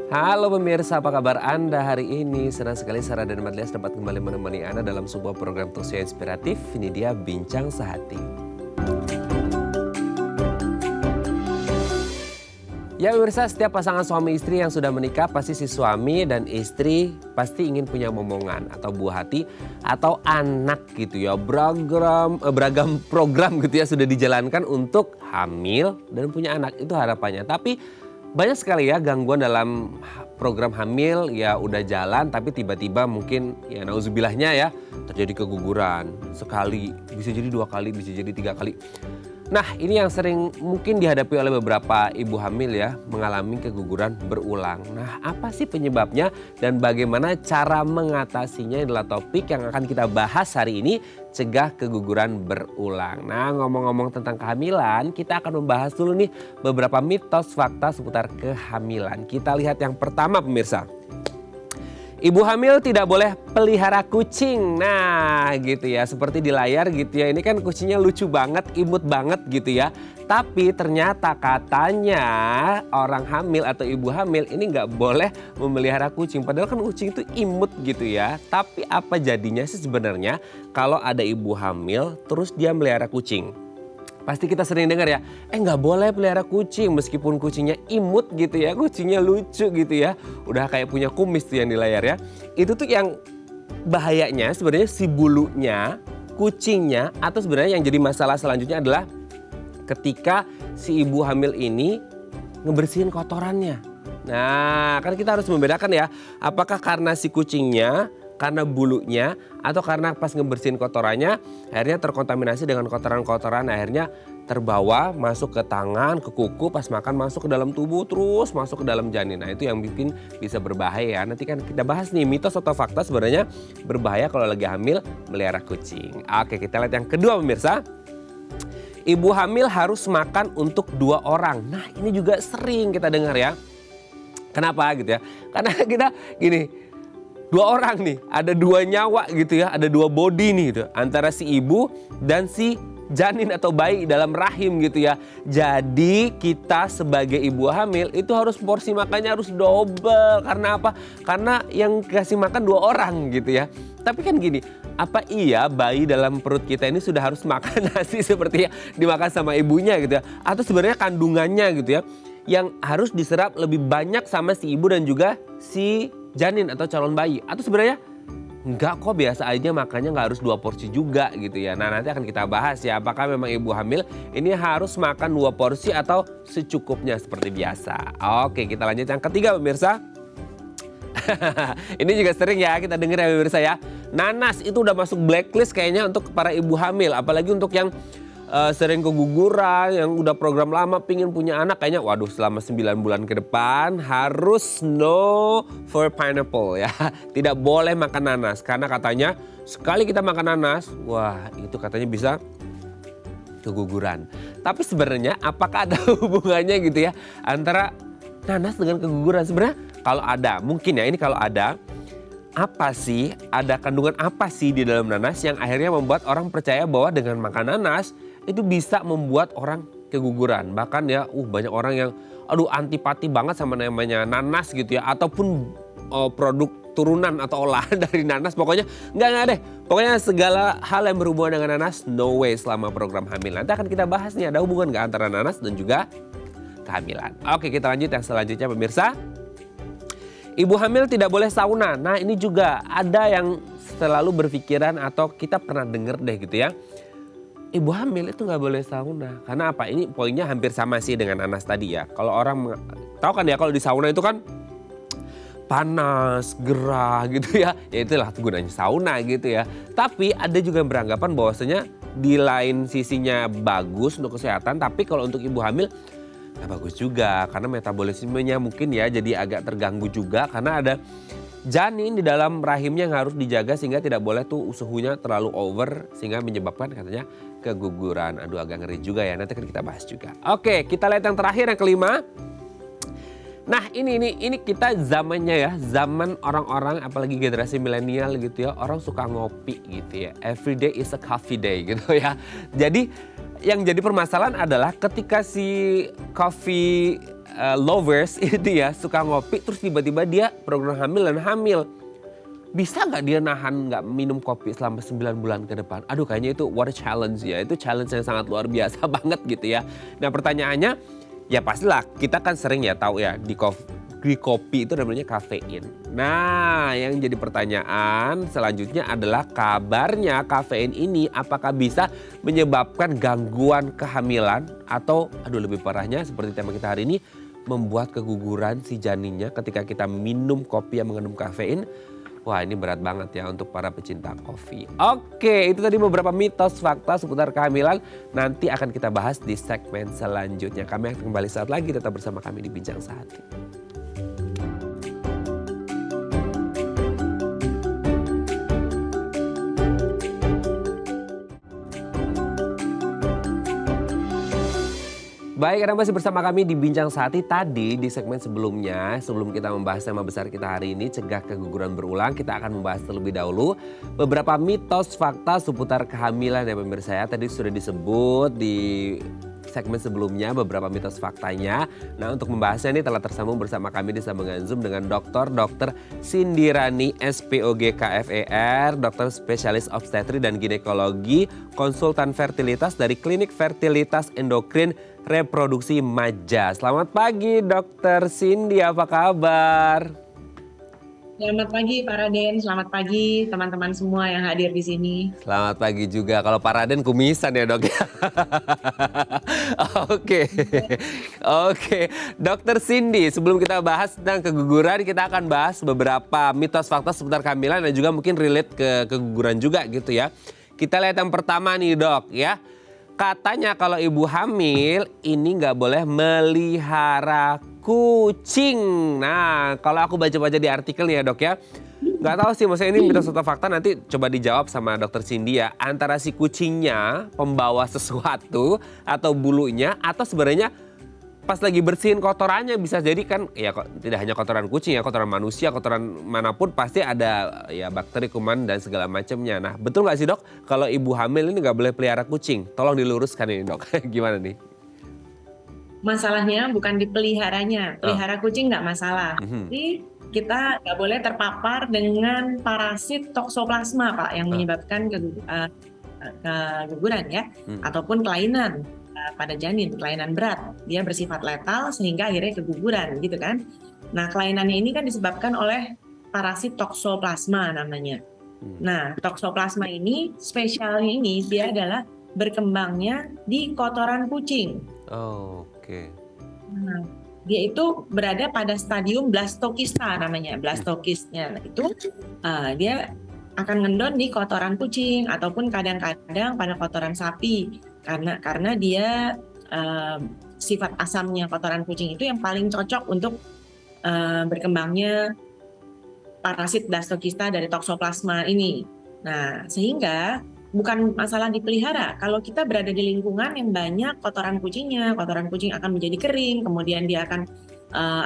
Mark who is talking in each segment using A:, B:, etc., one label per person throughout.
A: Halo pemirsa, apa kabar Anda hari ini? Senang sekali Sarah dan Madlias dapat kembali menemani Anda dalam sebuah program talkshow inspiratif. Ini dia Bincang Sehati. Ya pemirsa, setiap pasangan suami istri yang sudah menikah pasti si suami dan istri pasti ingin punya momongan atau buah hati atau anak gitu ya. Beragam program gitu ya sudah dijalankan untuk hamil dan punya anak, itu harapannya. Tapi banyak sekali ya gangguan dalam program hamil, ya udah jalan tapi tiba-tiba mungkin ya nauzubillahnya ya terjadi keguguran. Sekali, bisa jadi 2 kali, bisa jadi 3 kali. Nah ini yang sering mungkin dihadapi oleh beberapa ibu hamil ya, mengalami keguguran berulang. Nah apa sih penyebabnya dan bagaimana cara mengatasinya adalah topik yang akan kita bahas hari ini, cegah keguguran berulang. Nah ngomong-ngomong tentang kehamilan, kita akan membahas dulu nih beberapa mitos fakta seputar kehamilan. Kita lihat yang pertama pemirsa. Ibu hamil tidak boleh pelihara kucing. Nah gitu ya, seperti di layar gitu ya. Ini kan kucingnya lucu banget, imut banget gitu ya. Tapi ternyata katanya orang hamil atau ibu hamil ini nggak boleh memelihara kucing. Padahal kan kucing itu imut gitu ya. Tapi apa jadinya sih sebenarnya kalau ada ibu hamil terus dia melihara kucing? Pasti kita sering dengar ya, nggak boleh pelihara kucing meskipun kucingnya imut gitu ya, kucingnya lucu gitu ya. Udah kayak punya kumis tuh yang di layar ya. Itu tuh yang bahayanya sebenarnya si bulunya, kucingnya, atau sebenarnya yang jadi masalah selanjutnya adalah ketika si ibu hamil ini ngebersihin kotorannya. Nah kan kita harus membedakan ya, apakah karena si kucingnya, karena bulunya, atau karena pas ngebersihin kotorannya akhirnya terkontaminasi dengan kotoran-kotoran, akhirnya terbawa masuk ke tangan, ke kuku, pas makan masuk ke dalam tubuh, terus masuk ke dalam janin. Nah itu yang bikin bisa berbahaya. Nanti kan kita bahas nih mitos atau fakta sebenarnya berbahaya kalau lagi hamil melihara kucing. Oke, kita lihat yang kedua pemirsa. Ibu hamil harus makan untuk 2 orang. Nah ini juga sering kita dengar ya. Kenapa gitu ya? Karena kita gini, 2 orang nih, ada 2 nyawa gitu ya, ada 2 body nih gitu, antara si ibu dan si janin atau bayi dalam rahim gitu ya. Jadi kita sebagai ibu hamil itu harus porsi makannya harus double. Karena apa? Karena yang kasih makan 2 orang gitu ya. Tapi kan gini, apa iya bayi dalam perut kita ini sudah harus makan nasi seperti yang dimakan sama ibunya gitu ya? Atau sebenarnya kandungannya gitu ya, yang harus diserap lebih banyak sama si ibu dan juga si janin atau calon bayi, atau sebenarnya enggak kok, biasa aja makannya nggak harus 2 porsi juga gitu ya. Nah nanti akan kita bahas ya, apakah memang ibu hamil ini harus makan 2 porsi atau secukupnya seperti biasa. Oke, kita lanjut yang ketiga pemirsa. Ini juga sering ya kita dengar ya pemirsa ya. Nanas itu udah masuk blacklist kayaknya untuk para ibu hamil, apalagi untuk yang sering keguguran, yang udah program lama pingin punya anak, kayaknya waduh selama 9 bulan ke depan harus no for pineapple ya. Tidak boleh makan nanas karena katanya sekali kita makan nanas, wah itu katanya bisa keguguran. Tapi sebenarnya apakah ada hubungannya gitu ya antara nanas dengan keguguran? Sebenarnya kalau ada, mungkin ya ini kalau ada, apa sih, ada kandungan apa sih di dalam nanas yang akhirnya membuat orang percaya bahwa dengan makan nanas itu bisa membuat orang keguguran. Bahkan ya banyak orang yang antipati banget sama namanya nanas gitu ya. Ataupun produk turunan atau olahan dari nanas. Pokoknya enggak deh. Pokoknya segala hal yang berhubungan dengan nanas no way selama program hamil. Nanti akan kita bahas nih, ada hubungan nggak antara nanas dan juga kehamilan. Oke, kita lanjut yang selanjutnya pemirsa. Ibu hamil tidak boleh sauna. Nah ini juga ada yang selalu berpikiran atau kita pernah dengar deh gitu ya. Ibu hamil itu nggak boleh sauna. Karena apa? Ini poinnya hampir sama sih dengan nanas tadi ya. Kalau orang tahu kan ya, kalau di sauna itu kan panas, gerah gitu ya. Ya itulah gunanya sauna gitu ya. Tapi ada juga yang beranggapan bahwasanya di lain sisinya bagus untuk kesehatan. Tapi kalau untuk ibu hamil nggak bagus juga. Karena metabolismenya mungkin ya jadi agak terganggu juga. Karena ada janin di dalam rahimnya yang harus dijaga sehingga tidak boleh tuh suhunya terlalu over sehingga menyebabkan katanya keguguran. Aduh agak ngeri juga ya, nanti akan kita bahas juga. Oke, kita lihat yang terakhir, yang kelima. Nah ini kita zamannya ya, zaman orang-orang apalagi generasi milenial gitu ya, orang suka ngopi gitu ya. Every day is a coffee day gitu ya. Jadi yang jadi permasalahan adalah ketika si coffee lovers itu ya suka ngopi terus tiba-tiba dia program hamil dan hamil. Bisa nggak dia nahan nggak minum kopi selama 9 bulan ke depan? Aduh kayaknya itu what a challenge ya. Itu challenge yang sangat luar biasa banget gitu ya. Nah pertanyaannya ya pastilah kita kan sering ya tahu ya di kopi itu namanya kafein. Nah yang jadi pertanyaan selanjutnya adalah kabarnya kafein ini apakah bisa menyebabkan gangguan kehamilan atau lebih parahnya seperti tema kita hari ini membuat keguguran si janinnya ketika kita minum kopi yang mengandung kafein. Wah ini berat banget ya untuk para pecinta kopi. Oke itu tadi beberapa mitos fakta seputar kehamilan. Nanti akan kita bahas di segmen selanjutnya. Kami akan kembali saat lagi tetap bersama kami di Bincang Sehati. Baik, Anda masih bersama kami di Bincang Sehati. Tadi di segmen sebelumnya, sebelum kita membahas tema besar kita hari ini, cegah keguguran berulang, kita akan membahas terlebih dahulu beberapa mitos fakta seputar kehamilan ya pemirsa ya. Tadi sudah disebut di segmen sebelumnya beberapa mitos faktanya. Nah untuk membahasnya ini telah tersambung bersama kami di sambungan Zoom dengan Dr. Sindirani SPOG KFER, dokter spesialis obstetri dan ginekologi, konsultan fertilitas dari Klinik Fertilitas Endokrin Reproduksi Maja. Selamat pagi Dokter Cindy, apa kabar?
B: Selamat pagi Pak Raden, selamat pagi teman-teman semua yang hadir di sini.
A: Selamat pagi juga. Kalau Pak Raden kumisan ya dok ya. Oke. Dokter Cindy, sebelum kita bahas tentang keguguran, kita akan bahas beberapa mitos fakta seputar kehamilan dan juga mungkin relate ke keguguran juga gitu ya. Kita lihat yang pertama nih dok ya. Katanya kalau ibu hamil ini nggak boleh melihara kucing. Nah kalau aku baca-baca di artikel nih ya dok ya. Nggak tahu sih maksudnya ini mitos atau fakta, nanti coba dijawab sama dokter Cindy ya. Antara si kucingnya pembawa sesuatu atau bulunya atau sebenarnya pas lagi bersihin kotorannya bisa jadi kan ya tidak hanya kotoran kucing ya, kotoran manusia, kotoran manapun pasti ada ya bakteri, kuman dan segala macamnya. Nah betul nggak sih dok kalau ibu hamil ini nggak boleh pelihara kucing? Tolong diluruskan ini dok, gimana nih?
B: Masalahnya bukan dipeliharanya, pelihara kucing nggak masalah. Jadi kita nggak boleh terpapar dengan parasit toksoplasma Pak yang menyebabkan keguguran ya, ataupun kelainan pada janin, kelainan berat. Dia bersifat letal sehingga akhirnya keguguran gitu kan. Nah kelainannya ini kan disebabkan oleh parasit toksoplasma namanya. Nah toksoplasma ini spesialnya ini dia adalah berkembangnya di kotoran kucing.
A: Oke.
B: Nah, dia itu berada pada stadium blastokista namanya. Blastokistnya itu dia akan ngendon di kotoran kucing ataupun kadang-kadang pada kotoran sapi karena dia sifat asamnya kotoran kucing itu yang paling cocok untuk berkembangnya parasit blastokista dari toksoplasma ini. Nah, sehingga bukan masalah dipelihara. Kalau kita berada di lingkungan yang banyak kotoran kucingnya, kotoran kucing akan menjadi kering, kemudian dia akan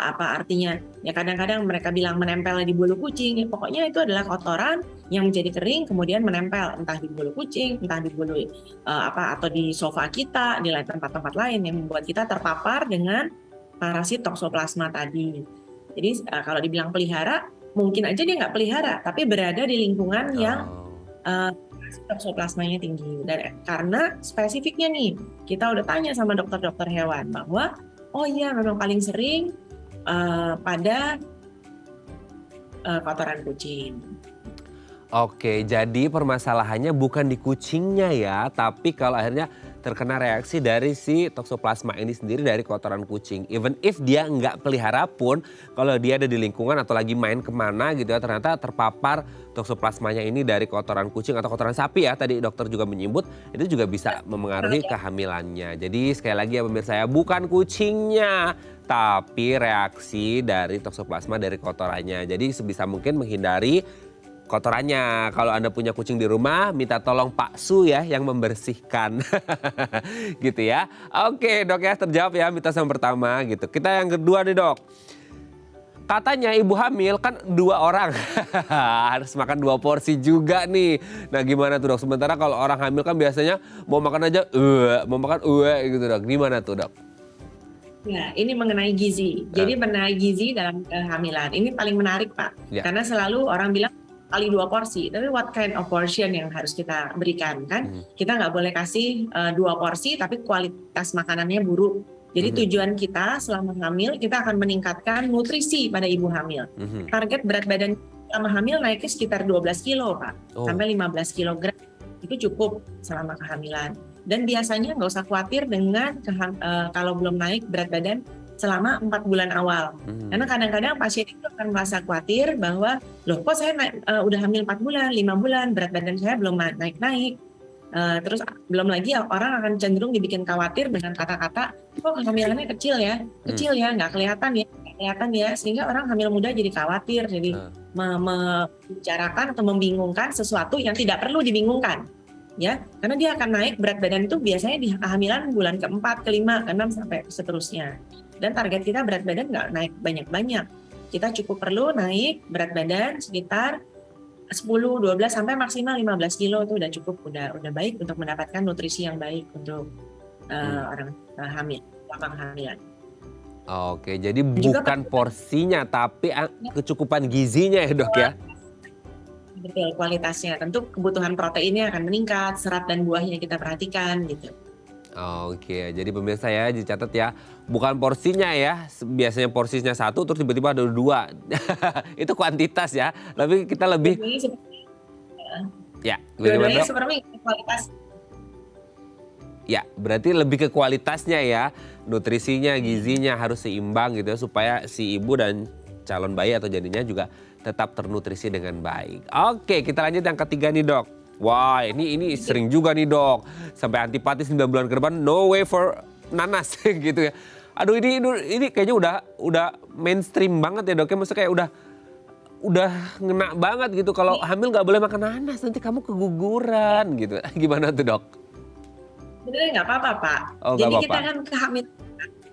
B: apa artinya? Ya kadang-kadang mereka bilang menempel di bulu kucing. Ya, pokoknya itu adalah kotoran yang menjadi kering kemudian menempel entah di bulu kucing, entah di bulu atau di sofa kita, di tempat-tempat lain yang membuat kita terpapar dengan parasit toksoplasma tadi. Jadi kalau dibilang pelihara, mungkin aja dia nggak pelihara, tapi berada di lingkungan yang toksoplasmanya tinggi. Dan karena spesifiknya nih, kita udah tanya sama dokter-dokter hewan bahwa oh iya memang paling sering pada kotoran kucing.
A: Oke, jadi permasalahannya bukan di kucingnya ya, tapi kalau akhirnya terkena reaksi dari si toksoplasma ini sendiri dari kotoran kucing. Even if dia nggak pelihara pun, kalau dia ada di lingkungan atau lagi main kemana gitu ya, ternyata terpapar toksoplasmanya ini dari kotoran kucing atau kotoran sapi ya, tadi dokter juga menyebut, itu juga bisa memengaruhi kehamilannya. Jadi sekali lagi ya pemirsa ya, bukan kucingnya, tapi reaksi dari toksoplasma dari kotorannya. Jadi sebisa mungkin menghindari kotorannya. Kalau Anda punya kucing di rumah, minta tolong Pak Su ya yang membersihkan. Gitu ya. Oke dok ya, terjawab ya mitos yang pertama gitu. Kita yang kedua nih dok. Katanya ibu hamil kan 2 orang. Harus makan 2 porsi juga nih. Nah gimana tuh dok? Sementara kalau orang hamil kan biasanya mau makan aja mau makan gitu dok. Gimana tuh dok?
B: Ya, ini mengenai gizi. Jadi mengenai gizi dalam kehamilan ini paling menarik, Pak.
A: Ya.
B: Karena selalu orang bilang kali 2 porsi. Tapi what kind of portion yang harus kita berikan kan? Kita nggak boleh kasih 2 porsi tapi kualitas makanannya buruk. Jadi tujuan kita selama hamil kita akan meningkatkan nutrisi pada ibu hamil. Target berat badan selama hamil naiknya sekitar 12 kilo, Pak. Sampai 15 kilogram. Itu cukup selama kehamilan. Dan biasanya nggak usah khawatir dengan kalau belum naik berat badan selama 4 bulan awal. Karena kadang-kadang pasien itu akan merasa khawatir bahwa, loh kok saya udah hamil 4 bulan, 5 bulan, berat badan saya belum naik-naik. Terus belum lagi orang akan cenderung dibikin khawatir dengan kata-kata, kok kehamilannya kecil ya, nggak kelihatan ya, sehingga orang hamil muda jadi khawatir, jadi membicarakan atau membingungkan sesuatu yang tidak perlu dibingungkan. Ya, karena dia akan naik berat badan itu biasanya di kehamilan bulan ke-4, ke-5, ke-6 sampai seterusnya. Dan target kita berat badan nggak naik banyak-banyak. Kita cukup perlu naik berat badan sekitar 10, 12 sampai maksimal 15 kilo itu udah cukup, udah baik untuk mendapatkan nutrisi yang baik untuk orang hamil, selama kehamilan.
A: Oke, jadi bukan porsinya tapi kecukupan gizinya ya, Dok ya.
B: Betul, kualitasnya. Tentu kebutuhan proteinnya akan meningkat, serat dan buahnya kita perhatikan gitu.
A: Oke, jadi pemirsa ya dicatat ya, bukan porsinya ya, biasanya porsinya 1 terus tiba-tiba ada 2. Itu kuantitas ya, tapi kita lebih ya,
B: dua-duanya seperti kualitas.
A: Ya, berarti lebih ke kualitasnya ya, nutrisinya, gizinya harus seimbang gitu ya, supaya si ibu dan calon bayi atau janinnya juga tetap ternutrisi dengan baik. Oke, kita lanjut yang ketiga nih, Dok. Wah, ini sering juga nih, Dok. Sampai antipati 9 bulan ke depan, no way for nanas gitu ya. Aduh, ini kayaknya udah mainstream banget ya, Dok. Maksudnya kayak udah ngena banget gitu. Kalau hamil nggak boleh makan nanas, nanti kamu keguguran gitu. Gimana tuh, Dok?
B: Sebenarnya nggak apa-apa, Pak. Jadi kita kan kehamilan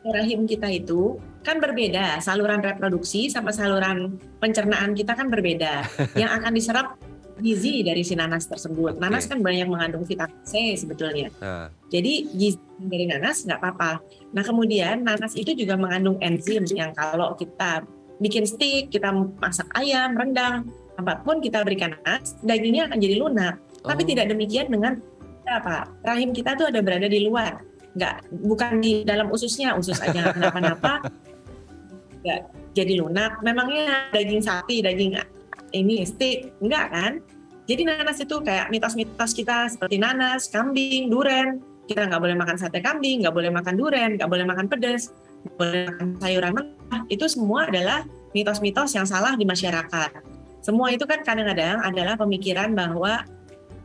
B: rahim kita itu kan berbeda, saluran reproduksi sama saluran pencernaan kita kan berbeda. Yang akan diserap gizi dari si nanas tersebut. Nanas kan banyak mengandung vitamin C sebetulnya. Jadi gizi dari nanas nggak apa-apa. Nah kemudian nanas itu juga mengandung enzim yang kalau kita bikin steak, kita masak ayam, rendang, apapun kita berikan nanas, dagingnya akan jadi lunak. Tapi tidak demikian dengan apa? Rahim kita tuh ada berada di luar. Bukan di dalam ususnya, usus aja nggak kenapa-napa. Nggak jadi lunak. Memangnya daging sapi, daging ini steak, enggak kan? Jadi nanas itu kayak mitos-mitos kita seperti nanas, kambing, duren. Kita nggak boleh makan sate kambing, nggak boleh makan duren, nggak boleh makan pedas, nggak boleh makan sayuran mentah. Itu semua adalah mitos-mitos yang salah di masyarakat. Semua itu kan kadang-kadang adalah pemikiran bahwa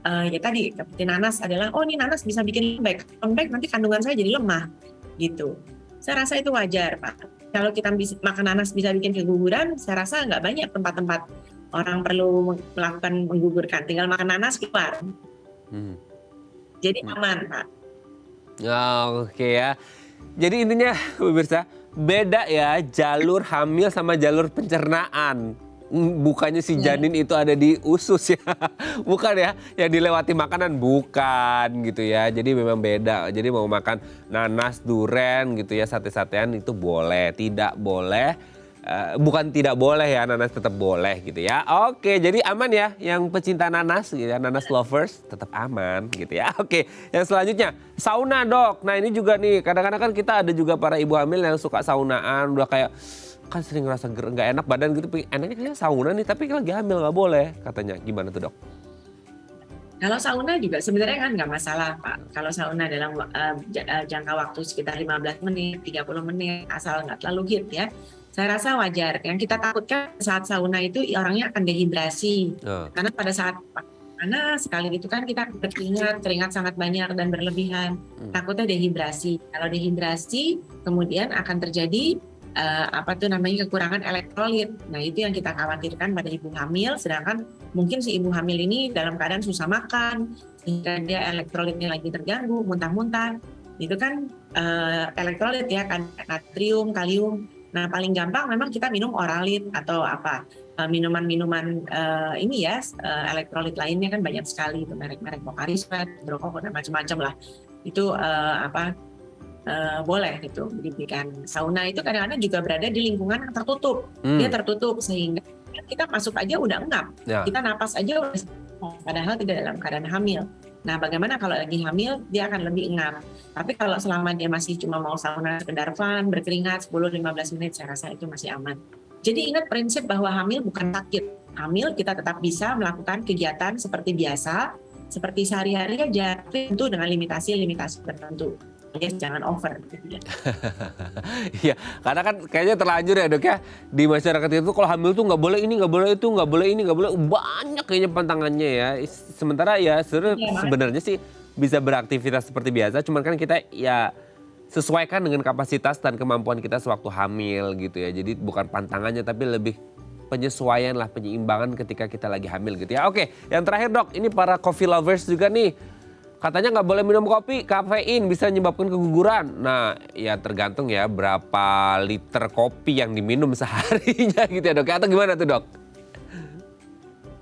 B: ya tadi seperti nanas adalah, oh ini nanas bisa bikin lembek nanti kandungan saya jadi lemah gitu. Saya rasa itu wajar, Pak. Kalau kita makan nanas bisa bikin keguguran, saya rasa nggak banyak tempat-tempat orang perlu melakukan menggugurkan. Tinggal makan nanas keluar. Jadi aman, Pak.
A: Oke ya. Jadi intinya pemirsa, beda ya jalur hamil sama jalur pencernaan. Bukannya si janin itu ada di usus ya, bukan ya, yang dilewati makanan bukan gitu ya. Jadi memang beda. Jadi mau makan nanas, duren gitu ya, sate-satean itu boleh, tidak boleh. Bukan tidak boleh ya, nanas tetap boleh gitu ya. Oke, jadi aman ya yang pecinta nanas gitu ya, nanas lovers tetap aman gitu ya. Oke, yang selanjutnya sauna, Dok. Nah ini juga nih, kadang-kadang kan kita ada juga para ibu hamil yang suka saunaan, udah kayak kan sering ngerasa nggak enak badan gitu, enaknya kayaknya sauna nih tapi lagi hamil nggak boleh katanya. Gimana tuh, Dok?
B: Kalau sauna juga sebenarnya kan nggak masalah, Pak. Kalau sauna dalam jangka waktu sekitar 15 menit, 30 menit, asal nggak terlalu hit ya, saya rasa wajar. Yang kita takutkan saat sauna itu orangnya akan dehidrasi. Karena pada saat panas sekali itu kan kita keringat sangat banyak dan berlebihan. Takutnya dehidrasi. Kalau dehidrasi kemudian akan terjadi kekurangan elektrolit. Nah itu yang kita khawatirkan pada ibu hamil, sedangkan mungkin si ibu hamil ini dalam keadaan susah makan, sehingga dia elektrolitnya lagi terganggu, muntah-muntah. Itu kan elektrolit ya, kan natrium, kalium. Nah paling gampang memang kita minum oralit atau minuman-minuman elektrolit lainnya kan banyak sekali, itu merek-merek Pocari Sweat, Hidrokok dan macam-macam lah. Itu boleh gitu diberikan. Sauna itu kadang-kadang juga berada di lingkungan yang tertutup. Dia tertutup sehingga kita masuk aja udah engap.
A: Ya.
B: Kita napas aja udah padahal tidak dalam keadaan hamil. Nah, bagaimana kalau lagi hamil dia akan lebih engap. Tapi kalau selama dia masih cuma mau sauna sekedar fun, berkeringat 10-15 menit, saya rasa itu masih aman. Jadi ingat prinsip bahwa hamil bukan sakit. Hamil kita tetap bisa melakukan kegiatan seperti biasa, seperti sehari-hari aja, tentu dengan limitasi-limitasi tertentu. Yes, jangan over.
A: Iya, karena kan kayaknya terlanjur ya dok ya, di masyarakat itu kalau hamil tuh nggak boleh ini, nggak boleh itu, nggak boleh ini, nggak boleh, banyak kayaknya pantangannya ya. Sementara ya sebenarnya sih bisa beraktivitas seperti biasa, cuman kan kita ya sesuaikan dengan kapasitas dan kemampuan kita sewaktu hamil gitu ya. Jadi bukan pantangannya tapi lebih penyesuaian lah, penyeimbangan ketika kita lagi hamil gitu ya. Oke, yang terakhir dok, ini para coffee lovers juga nih. Katanya nggak boleh minum kopi, kafein bisa menyebabkan keguguran. Nah, ya tergantung ya berapa liter kopi yang diminum seharinya gitu ya dok. Atau gimana tuh dok?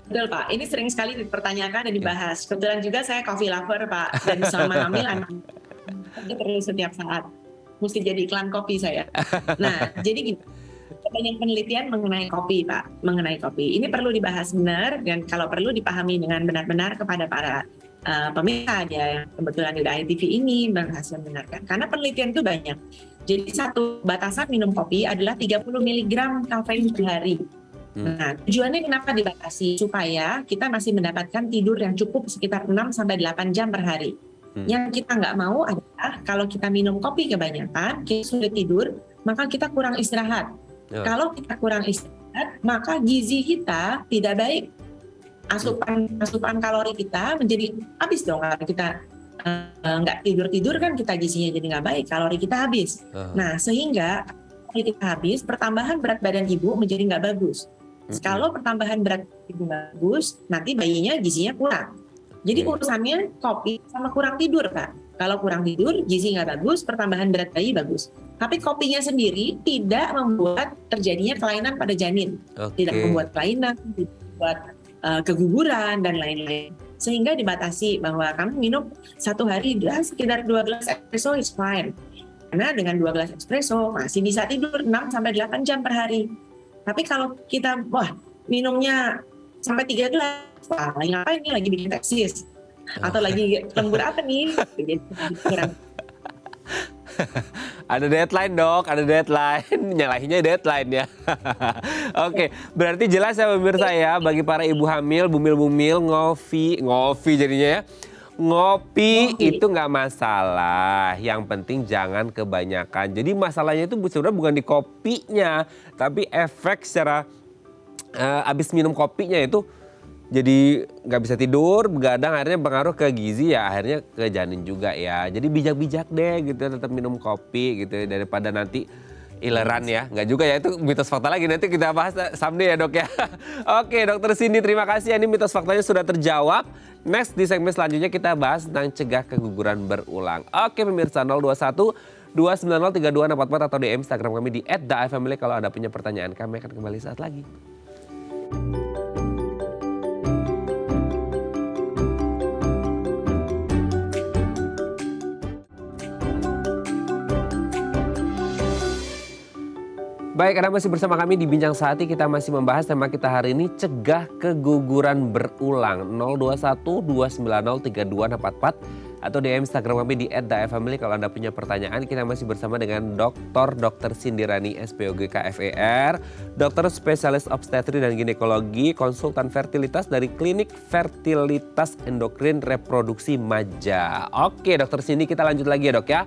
B: Betul Pak, ini sering sekali dipertanyakan dan dibahas. Kebetulan juga saya coffee lover Pak, dan selama hamil anak itu perlu setiap saat. Mesti jadi iklan kopi saya. Nah, jadi gini, banyak penelitian mengenai kopi Pak, mengenai kopi. Ini perlu dibahas benar dan kalau perlu dipahami dengan benar-benar kepada para pemirsa ya yang kebetulan di ITV ini berhasil membenarkan. Karena penelitian itu banyak. Jadi satu batasan minum kopi adalah 30 mg kafein per hari. Nah, tujuannya kenapa dibatasi? Supaya kita masih mendapatkan tidur yang cukup sekitar 6-8 jam per hari. Yang kita nggak mau adalah kalau kita minum kopi kebanyakan, kita sulit tidur, maka kita kurang istirahat. Kalau kita kurang istirahat, maka gizi kita tidak baik. Asupan kalori kita menjadi habis dong. Kalau kita nggak tidur kan kita gizinya jadi nggak baik, kalori kita habis. Nah, sehingga kalori kita habis, pertambahan berat badan ibu menjadi nggak bagus. Kalau pertambahan berat ibu bagus, nanti bayinya gizinya kurang. Jadi urusannya kopi sama kurang tidur Pak. Kalau kurang tidur, gizi nggak bagus, pertambahan berat bayi bagus. Tapi kopinya sendiri tidak membuat terjadinya kelainan pada janin. Tidak membuat kelainan, tidak membuat keguguran dan lain-lain. Sehingga dibatasi bahwa kamu minum satu hari sekitar 2 gelas espresso is fine. Karena dengan 2 gelas espresso masih bisa tidur 6-8 jam per hari. Tapi kalau kita minumnya sampai 3 gelas, lagi ngapain nih, lagi bikin teksis atau lagi lembur apa nih? Jadi kurang.
A: Ada deadline dok, ada deadline, nyalahinnya deadline ya. Oke, berarti jelas ya pemirsa ya, bagi para ibu hamil, bumil-bumil, ngopi jadinya ya. Ngopi itu nggak masalah, yang penting jangan kebanyakan. Jadi masalahnya itu sebenarnya bukan di kopinya, tapi efek secara abis minum kopinya itu jadi nggak bisa tidur, begadang, akhirnya pengaruh ke gizi ya, akhirnya ke janin juga ya. Jadi bijak-bijak deh gitu, tetap minum kopi gitu daripada nanti ileran ya. Nggak juga ya, itu mitos fakta lagi, nanti kita bahas someday ya dok ya. Oke Dokter Cindy, terima kasih, ini mitos faktanya sudah terjawab. Next di segmen selanjutnya kita bahas tentang cegah keguguran berulang. Oke pemirsa, 021 290 3244 atau DM Instagram kami di @daifamily kalau ada punya pertanyaan. Kami akan kembali saat lagi. Baik, Anda masih bersama kami di Bincang Sehati. Kita masih membahas tema kita hari ini, cegah keguguran berulang. 021 290 3244 atau DM Instagram kami di @daifamily kalau Anda punya pertanyaan. Kita masih bersama dengan Dr. Cindy Rani, SPOG KFER, dokter spesialis obstetri dan ginekologi, konsultan fertilitas dari Klinik Fertilitas Endokrin Reproduksi Maja. Oke Dr. Cindy, kita lanjut lagi ya dok ya.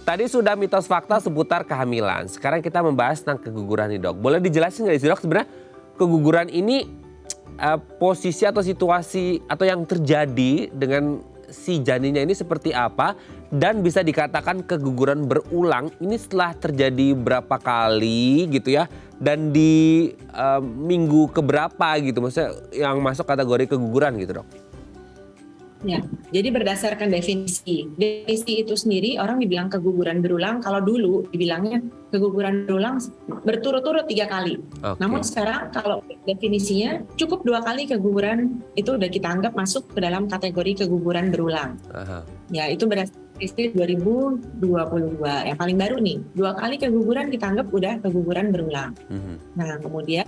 A: Tadi sudah mitos fakta seputar kehamilan. Sekarang kita membahas tentang keguguran nih dok. Boleh dijelasin nggak sih dok sebenarnya keguguran ini posisi atau situasi atau yang terjadi dengan si janinnya ini seperti apa? Dan bisa dikatakan keguguran berulang ini setelah terjadi berapa kali gitu ya. Dan di minggu keberapa gitu, maksudnya yang masuk kategori keguguran gitu dok.
B: Ya, jadi berdasarkan definisi itu sendiri orang dibilang keguguran berulang. Kalau dulu dibilangnya keguguran berulang berturut-turut 3 kali. Namun sekarang kalau definisinya cukup 2 kali keguguran itu udah kita anggap masuk ke dalam kategori keguguran berulang. Ya, itu berdasarkan istri 2022 yang paling baru nih. 2 kali keguguran kita anggap udah keguguran berulang. Nah kemudian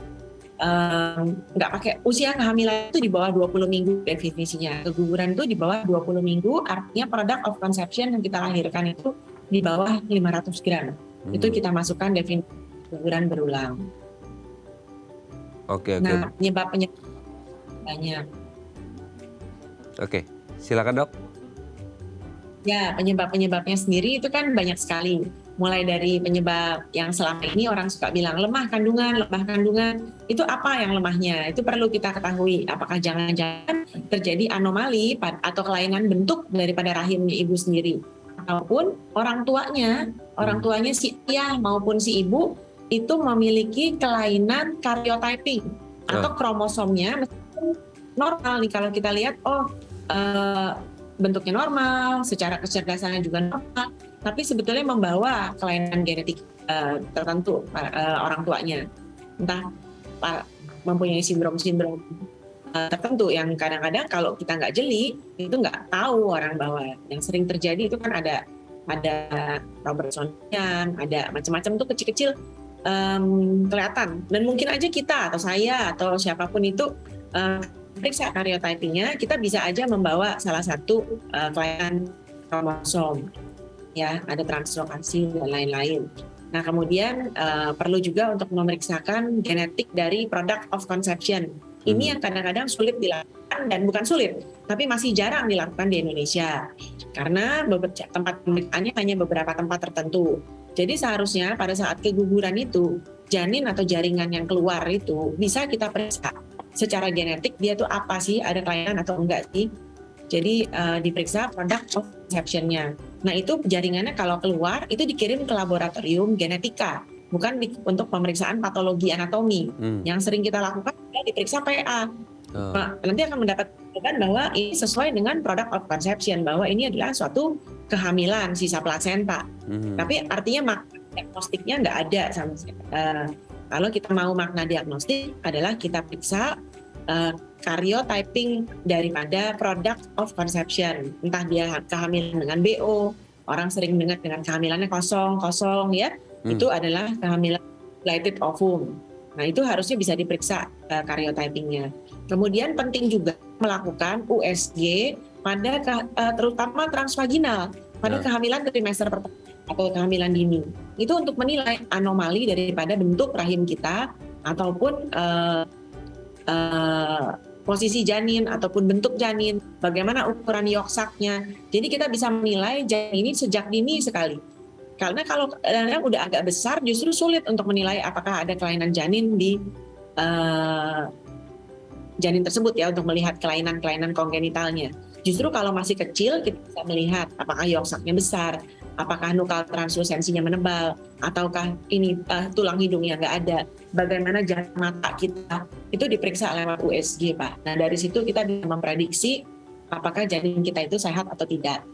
B: nggak pakai usia kehamilan itu di bawah 20 minggu definisinya. Keguguran itu di bawah 20 minggu artinya product of conception yang kita lahirkan itu di bawah 500 gram. Itu kita masukkan definisi keguguran berulang.
A: Oke.
B: Nah penyebab banyak.
A: Oke, silakan dok.
B: Ya, penyebabnya sendiri itu kan banyak sekali. Mulai dari penyebab yang selama ini orang suka bilang lemah kandungan. Itu apa yang lemahnya? Itu perlu kita ketahui. Apakah jangan-jangan terjadi anomali atau kelainan bentuk daripada rahimnya ibu sendiri? Ataupun orang tuanya si ayah maupun si ibu itu memiliki kelainan karyotyping atau kromosomnya meskipun normal nih kalau kita lihat bentuknya normal, secara kecerdasannya juga normal, tapi sebetulnya membawa kelainan genetik tertentu orang tuanya, entah mempunyai sindrom-sindrom tertentu yang kadang-kadang kalau kita nggak jeli itu nggak tahu orang bawa. Yang sering terjadi itu kan ada Robertsonian, ada macam-macam tuh kecil-kecil kelihatan dan mungkin aja kita atau saya atau siapapun itu periksa karyotypingnya, kita bisa aja membawa salah satu kelainan kromosom, ya ada translokasi dan lain-lain. Nah kemudian perlu juga untuk memeriksakan genetik dari product of conception. Ini yang kadang-kadang sulit dilakukan dan bukan sulit, tapi masih jarang dilakukan di Indonesia karena tempat pemeriksaannya hanya beberapa tempat tertentu. Jadi seharusnya pada saat keguguran itu janin atau jaringan yang keluar itu bisa kita periksa secara genetik dia tuh apa sih, ada kelainan atau enggak sih. Jadi diperiksa product of conception-nya. Nah itu jaringannya kalau keluar itu dikirim ke laboratorium genetika, bukan untuk pemeriksaan patologi anatomi. Yang sering kita lakukan adalah diperiksa PA. Nanti akan mendapatkan bahwa ini sesuai dengan product of conception, bahwa ini adalah suatu kehamilan sisa plasenta. Tapi artinya makna diagnostiknya nggak ada sama sekali. Kalau kita mau makna diagnostik adalah kita periksa karyotyping daripada product of conception. Entah dia kehamilan dengan BO, orang sering dengar dengan kehamilannya kosong ya. Itu adalah kehamilan dilated ovum. Nah itu harusnya bisa diperiksa karyotypingnya. Kemudian penting juga melakukan USG pada terutama transvaginal pada kehamilan trimester pertama atau kehamilan dini. Itu untuk menilai anomali daripada bentuk rahim kita ataupun posisi janin ataupun bentuk janin, bagaimana ukuran yoksaknya. Jadi kita bisa menilai janin ini sejak dini sekali. Karena kalau udah agak besar justru sulit untuk menilai apakah ada kelainan janin di janin tersebut ya, untuk melihat kelainan-kelainan kongenitalnya. Justru kalau masih kecil kita bisa melihat apakah yoksaknya besar, apakah nukal translusensinya menebal, ataukah ini tulang hidungnya nggak ada, bagaimana jarak mata kita, itu diperiksa lewat USG Pak. Nah dari situ kita bisa memprediksi apakah janin kita itu sehat atau tidak.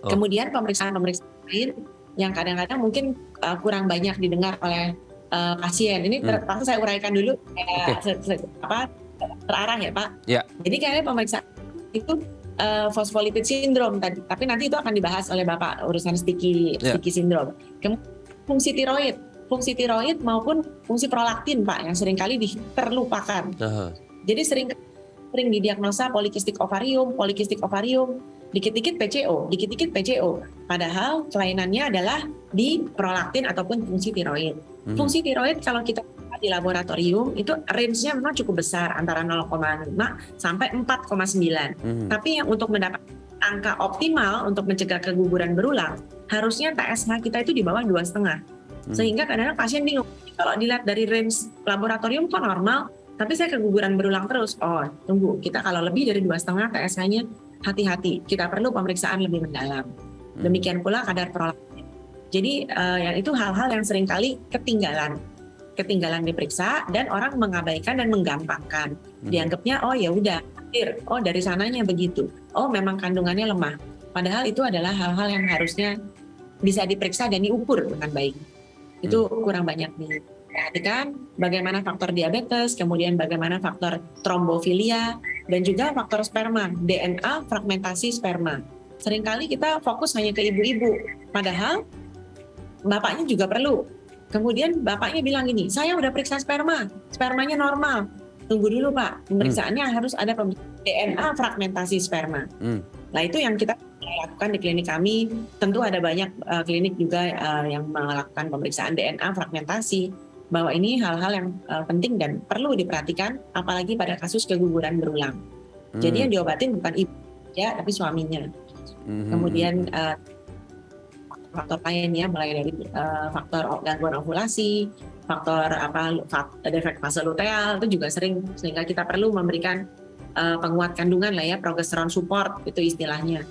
B: Kemudian pemeriksaan-pemeriksaan lain yang kadang-kadang mungkin kurang banyak didengar oleh pasien. Ini terpaksa saya uraikan dulu terarah ya Pak.
A: Yeah.
B: Jadi kayaknya pemeriksaan itu phospholipid syndrome tadi, tapi nanti itu akan dibahas oleh Bapak urusan sticky syndrome. Kemudian fungsi tiroid maupun fungsi prolaktin Pak yang seringkali terlupakan. Jadi sering didiagnosa polikistik ovarium, dikit-dikit PCO. Padahal kelainannya adalah di prolaktin ataupun fungsi tiroid. Fungsi tiroid kalau kita di laboratorium itu range-nya memang cukup besar antara 0,5 sampai 4,9. Tapi yang untuk mendapat angka optimal untuk mencegah keguguran berulang, harusnya TSH kita itu di bawah 2,5. Sehingga kadang-kadang pasien bingung, kalau dilihat dari range laboratorium kok normal, tapi saya keguguran berulang terus. Oh, tunggu, kita kalau lebih dari 2,5 TSH-nya hati-hati, kita perlu pemeriksaan lebih mendalam. Demikian pula kadar prolaktin. Jadi yang itu hal-hal yang seringkali ketinggalan diperiksa dan orang mengabaikan dan menggampangkan. Dianggapnya oh ya udah, oh dari sananya begitu. Oh memang kandungannya lemah. Padahal itu adalah hal-hal yang harusnya bisa diperiksa dan diukur dengan baik. Itu kurang banyak diperhatikan. Bagaimana faktor diabetes, kemudian bagaimana faktor trombofilia dan juga faktor sperma, DNA fragmentasi sperma. Seringkali kita fokus hanya ke ibu-ibu, padahal bapaknya juga perlu. Kemudian bapaknya bilang gini, saya udah periksa spermanya normal. Tunggu dulu Pak, pemeriksaannya harus ada DNA fragmentasi sperma. Nah itu yang kita lakukan di klinik kami. Tentu ada banyak klinik juga yang melakukan pemeriksaan DNA fragmentasi. Bahwa ini hal-hal yang penting dan perlu diperhatikan, apalagi pada kasus keguguran berulang. Jadi yang diobatin bukan ibu ya, tapi suaminya. Kemudian faktor lainnya mulai dari faktor gangguan ovulasi, faktor defek fase luteal itu juga sering, sehingga kita perlu memberikan penguat kandungan lah ya, progesteron support itu istilahnya.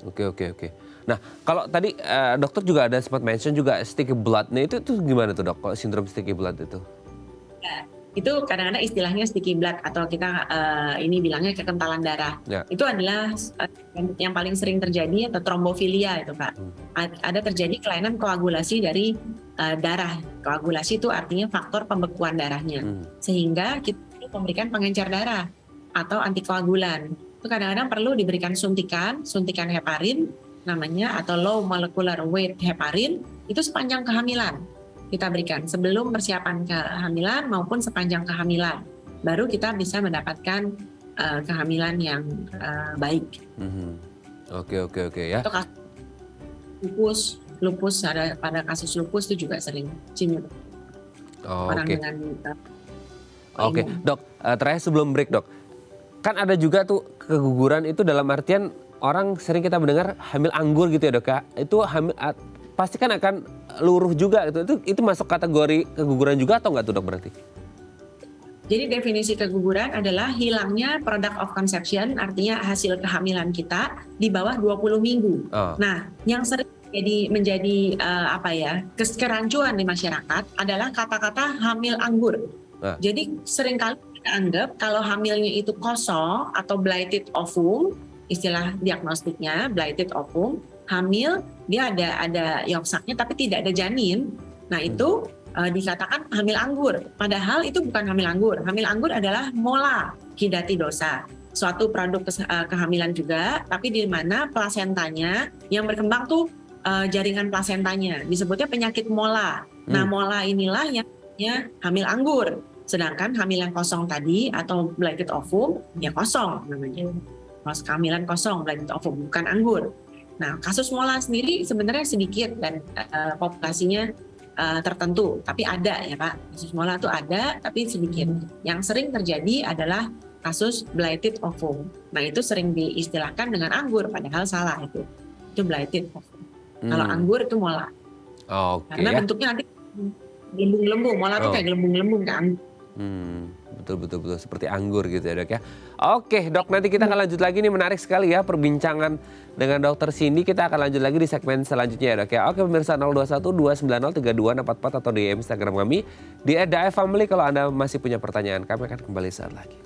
A: Oke. Nah, kalau tadi dokter juga ada sempat mention juga sticky blood. Nah, itu gimana tuh dok? Kalau sindrom sticky blood itu?
B: Ya, itu kadang-kadang istilahnya sticky blood atau kita ini bilangnya kekentalan darah. Ya. Itu adalah yang paling sering terjadi atau trombofilia itu Pak. Ada terjadi kelainan koagulasi dari darah. Koagulasi itu artinya faktor pembekuan darahnya. Sehingga kita perlu memberikan pengencer darah atau antikoagulan. Itu kadang-kadang perlu diberikan suntikan heparin namanya, atau low molecular weight heparin, itu sepanjang kehamilan kita berikan, sebelum persiapan kehamilan maupun sepanjang kehamilan, baru kita bisa mendapatkan kehamilan yang baik.
A: Oke ya.
B: Atau lupus pada kasus lupus itu juga sering orang dengan
A: Oke, dok, terakhir sebelum break dok, kan ada juga tuh keguguran itu dalam artian orang sering kita mendengar hamil anggur gitu ya dok ya. Itu hamil pasti kan akan luruh juga gitu. Itu masuk kategori keguguran juga atau enggak tuh dok berarti?
B: Jadi definisi keguguran adalah hilangnya product of conception, artinya hasil kehamilan kita di bawah 20 minggu. Nah, yang sering menjadi kerancuan di masyarakat adalah kata-kata hamil anggur. Jadi seringkali kita anggap kalau hamilnya itu kosong atau blighted ovum, istilah diagnostiknya blighted ovum, hamil dia ada yolk sac-nya tapi tidak ada janin. Nah itu dikatakan hamil anggur. Padahal itu bukan hamil anggur. Hamil anggur adalah mola hidatidosa, suatu produk kehamilan juga, tapi di mana plasentanya yang berkembang tuh jaringan plasentanya, disebutnya penyakit mola. Nah mola inilah yang hamil anggur. Sedangkan hamil yang kosong tadi atau blighted ovum ya kosong namanya. Kehamilan kosong, blighted ovum, bukan anggur. Nah, kasus mola sendiri sebenarnya sedikit dan populasinya tertentu, tapi ada ya Pak. Kasus mola itu ada, tapi sedikit. Yang sering terjadi adalah kasus blighted ovum. Nah, itu sering diistilahkan dengan anggur, padahal salah itu. Itu blighted ovum. Kalau anggur itu mola. Karena bentuknya nanti gelembung-gelembung. Mola itu kayak gelembung-gelembung kan.
A: Betul seperti anggur gitu ya dok ya. Oke dok, nanti kita akan lanjut lagi nih, menarik sekali ya perbincangan dengan dokter Cindy. Kita akan lanjut lagi di segmen selanjutnya ya dok ya. Oke pemirsa, 021-290-3244 atau di Instagram kami di @dafamily kalau Anda masih punya pertanyaan. Kami akan kembali saat lagi.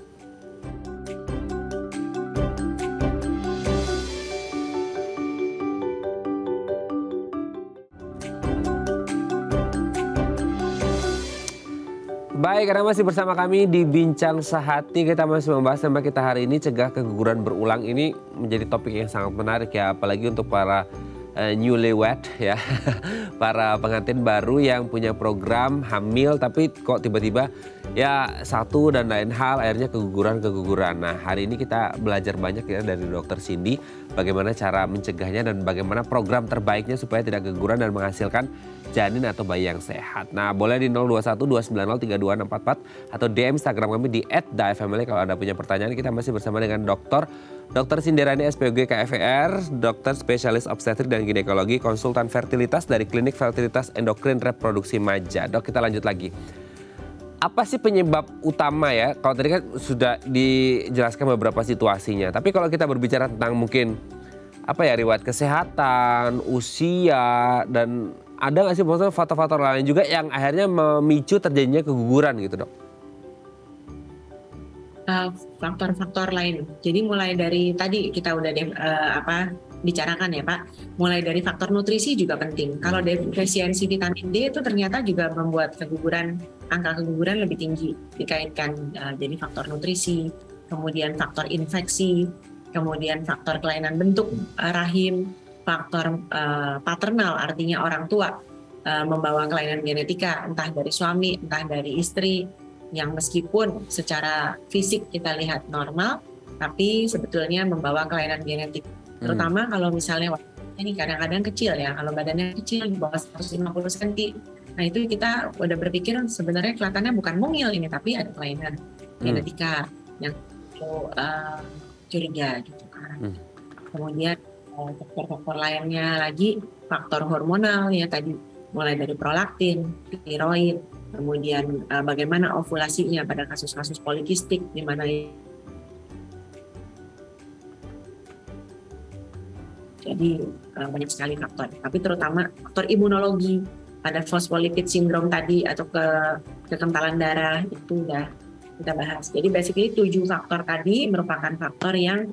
A: Baik, karena masih bersama kami di Bincang Sehati, kita masih membahas tema kita hari ini, cegah keguguran berulang. Ini menjadi topik yang sangat menarik ya, apalagi untuk para newlywed ya, para pengantin baru yang punya program hamil tapi kok tiba-tiba ya satu dan lain hal akhirnya keguguran. Nah hari ini kita belajar banyak ya dari dokter Cindy bagaimana cara mencegahnya dan bagaimana program terbaiknya supaya tidak keguguran dan menghasilkan janin atau bayi yang sehat. Nah boleh di 021-290-3244 atau DM Instagram kami di @dafamily kalau Anda punya pertanyaan. Kita masih bersama dengan Dr. Cinderani SPOG KFR, dokter spesialis obstetrik dan ginekologi, konsultan fertilitas dari Klinik Fertilitas Endokrin Reproduksi Maja. Dok, kita lanjut lagi. Apa sih penyebab utama ya? Kalau tadi kan sudah dijelaskan beberapa situasinya. Tapi kalau kita berbicara tentang mungkin riwayat kesehatan, usia, dan ada nggak sih maksudnya faktor-faktor lain juga yang akhirnya memicu terjadinya keguguran gitu dok?
B: Faktor-faktor lain. Jadi mulai dari tadi kita udah bicarakan ya Pak. Mulai dari faktor nutrisi juga penting. Kalau defisiensi vitamin D itu ternyata juga membuat angka keguguran lebih tinggi dikaitkan. Jadi faktor nutrisi, kemudian faktor infeksi, kemudian faktor kelainan bentuk rahim, faktor paternal artinya orang tua membawa kelainan genetika entah dari suami, entah dari istri, yang meskipun secara fisik kita lihat normal, tapi sebetulnya membawa kelainan genetik. Terutama kalau misalnya ini kadang-kadang kecil ya, kalau badannya kecil di bawah 150 cm, nah itu kita udah berpikir sebenarnya kelihatannya bukan mungil ini, tapi ada kelainan genetika yang perlu curiga gitu kan. Kemudian faktor-faktor lainnya lagi faktor hormonal ya tadi, mulai dari prolaktin, tiroid, kemudian bagaimana ovulasinya pada kasus-kasus polikistik di mana jadi banyak sekali faktor, tapi terutama faktor imunologi pada fosfolipid syndrome tadi atau kekentalan darah itu udah kita bahas. Jadi basically 7 faktor tadi merupakan faktor yang